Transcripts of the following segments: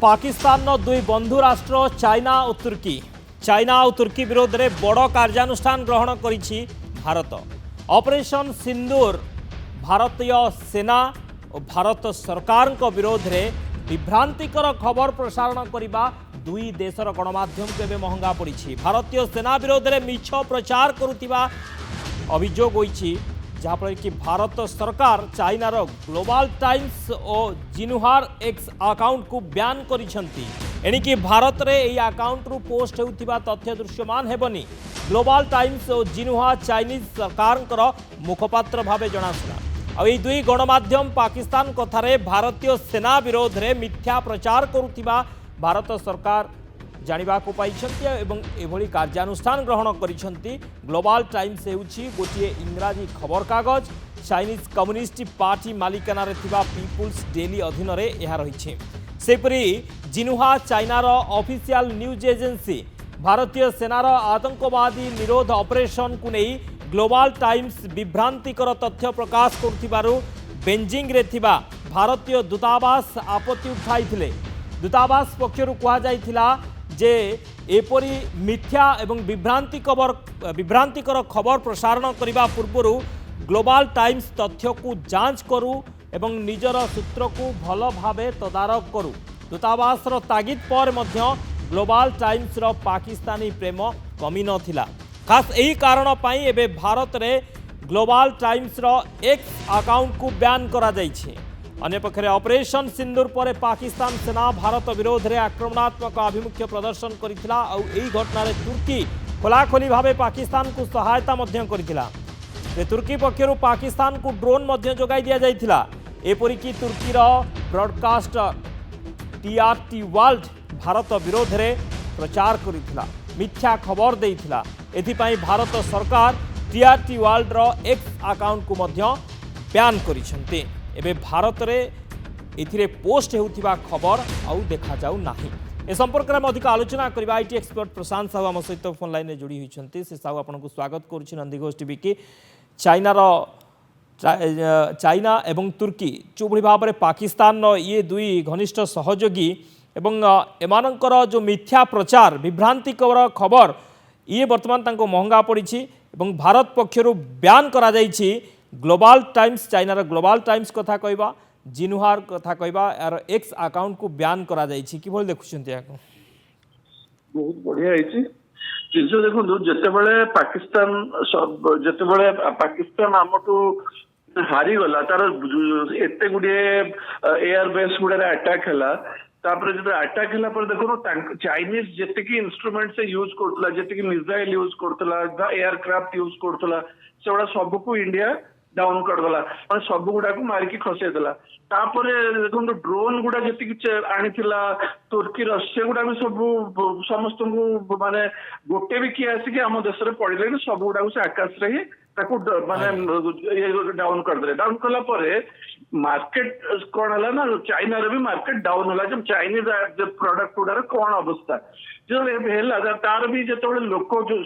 पाकिस्तान दुई बंधु राष्ट्र चाइना और तुर्की विरोध में बड़ कार्यानुष्ठान ग्रहण करिछि भारत। ऑपरेशन सिंदूर भारतीय सेना और भारत सरकार विरोध में विभ्रांतिकर खबर प्रसारण करने दुई देशर गणमाध्यम को एवं महंगा पड़ी। भारतीय सेना विरोध में मिछ प्रचार करुवा अभियोग होइछि, जहाँफल कि भारत सरकार चाइनार ग्लोबल टाइम्स और जिन्हुआर एक्स अकाउंट को बैन करिसेंती। एणिकी भारत रे एई अकाउंट रु पोस्ट होउथिबा तथ्य दृश्यमान हेबनी। ग्लोबल टाइम्स और जिन्हुआ चाइनीज सरकार मुखपात्र भावे जनाशुना। आ एई दुई गणमाध्यम पाकिस्तान कथारे भारतीय सेना विरोध में मिथ्या प्रचार करुथिबा भारत सरकार जानिबा को पाइछंती एवं एभली कार्यानुष्ठान ग्रहण करिसेंती। ग्लोबल टाइम्स हेउछि गोटिए इंग्राजी खबर कागज। चाइनीज कम्युनिस्ट पार्टी मालिकाना रे थिबा पीपुल्स डेली अधीन रे एहा रहिछि। सेपरी जिन्हुआ चाइनार ऑफिशियल न्यूज एजेंसी भारतीय सेनार आतंकवादी निरोध ऑपरेशन को नहीं ग्लोबल टाइम्स विभ्रांतिकर तथ्य प्रकाश करुथिबारु बेजिंग रे थिबा भारतीय दूतावास आपत्ति उठाइथिले। दूतावास पक्षरु कुहा जाइथिला जे एपरी मिथ्या एवं विभ्रांतिकर खबर प्रसारण करने पूर्व ग्लोबल टाइम्स तथ्य को जांच करू एवं निजर सूत्र को भल भावे तदारक करू। दूतावास तागिद पर मध्य ग्लोबल टाइम्स पाकिस्तानी प्रेम कमी नथिला। खास यही कारण पाई एबे भारत रे ग्लोबल टाइम्स एक्स अकाउंट को बैन करा जाइछे। अन्यपक्षे ऑपरेशन सिंदूर पर पाकिस्तान सेना भारत विरोध में आक्रमणात्मक आभिमुख्य प्रदर्शन करथिला। और यही घटना तुर्की खोलाखोली भावे पाकिस्तान को सहायता करथिला। तुर्की पक्षर पाकिस्तान को ड्रोन जोगाई दिया जाइथिला। एपरिकी तुर्कीर ब्रॉडकास्टर टीआरटी वर्ल्ड भारत विरोध में प्रचार करथिला, मिथ्या खबर देइथिला। एथिपाई भारत सरकार टीआरटी वर्ल्ड एक्स अकाउंट को बैन करिसेंती। एबे भारत रे एथिरे पोस्ट हेउथिबा खबर आउ देखा जाऊ नाही। ए संपर्क में अधिक आलोचना करबा आईटी एक्सपर्ट प्रशांत साहू आम सहित फोन लाइन में जोड़ी होइछंती। से साहू आपनको स्वागत करूछि नंदीघोष टीवी की। चाइना एवं तुर्की चुभली भाव में पाकिस्तान ये दुई घनिष्ठ सहयोगी एवं एमानंकर जो मिथ्या प्रचार विभ्रांतिकर खबर ये वर्तमान तांको महंगा पड़ी एवं भारत पक्षरु बैन करा जाइछि। ग्लोबल टाइम्स चाइनार ग्लोबल टाइम्स कथा कहबा जिन्हुआर कथा कहबा यार एक्स अकाउंट को बैन करा जाइछि। कि बोल देखुछंती याको बहुत बढ़िया आइछि। जिंस देखो जेतेबेले पाकिस्तान आमटू हारी गला तार एते गुडे एयर बेस गुडे अटैक हला। तापर जब अटैक हला पर देखो चाइनीज जेतिकी इंस्ट्रूमेंट से यूज करतला, जेतिकी मिसाइल यूज करतला, एयरक्राफ्ट यूज करतला, सेवडा सब को इंडिया डाउन करदेला। सब गुड़ा को मारिकी खसेदेला। तापर देखो ड्रोन गुड़ा जी आनीला तुर्की से गुड़ा भी सब समस्त को माने गोटे भी किए आसिक आम देश में पड़े सब गुड़ा से आकाश रे ही माने डाउन करदे। डाउन कला मार्केट कौन है ना चाइना रे भी मार्केट डाउन होला। जब चाइनीज प्रोडक्ट गुड़ार कौन अवस्था जो तार भी जो लोक जो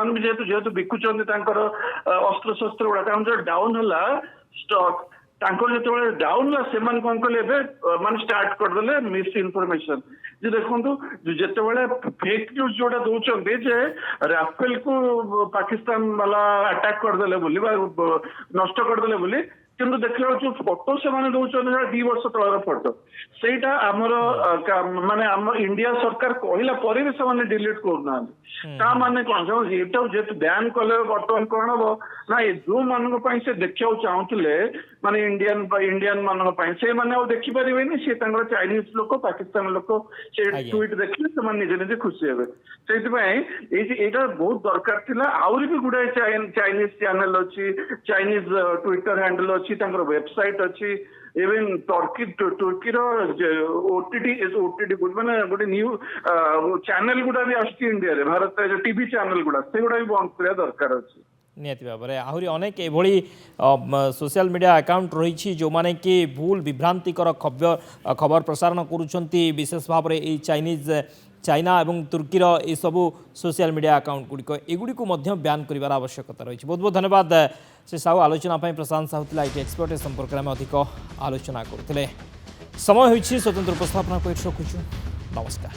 भी जेहेतु बिकुचंदी अस्त्र शस्त्र गुड़ा जो डाउन है स्टॉक जो डाउन से कौन कले मान स्टार्ट करदे मिस इनफॉरमेशन। जो देखो जिते फेक न्यूज जोड़ा दौरान जे राफेल को पाकिस्तान वाला अटैक करदे बोली नष्ट करदे बोली किंतु देखला जो फोटो से माने दौरान 2 वर्ष तलर फोटो सेटा आमर माने आम इंडिया सरकार कहला पर भी से डिलीट करना माने कौन जेहेतु बैन कले बर्तमान कौन हम ना जो मान से देखा चाहूले माने इंडियन मान से माने देखिपारे सी चाइनीज लोक पाकिस्तान लोक से ट्वीट देखिए से निजे निजे खुशी हे से बहुत दरकार थिला। आउरी भी गुड़ाए चाइनीज चैनल अच्छी, चाइनीज ट्विटर हैंडल अच्छी, वेबसाइट अच्छी, इवन तुर्कीर ओटीटी माने गोटे न्यू चैनल गुड़ा भी आसुची इंडिया रे भारत जो टीवी चैनल गुड़ा से गुड़ा भी बंद करिया दरकार अच्छी। निहती भाव में आहरी अनेक एभली सोशल मीडिया अकाउंट रही जो माने कि भूल विभ्रांतिकर खबर प्रसारण करुछंती। विशेष भाव में चाइना एवं तुर्कीर ये सबू सोशल मीडिया अकाउंट गुड़िक एगुड़ी बैन कर आवश्यकता रही। बहुत बहुत धन्यवाद श्री साहू आलोचना प्रशांत साहू आईटी एक्सपर्ट संपर्क में अधिक आलोचना करते। समय होइछि स्वतंत्र उपस्थापना को रखुछु। नमस्कार।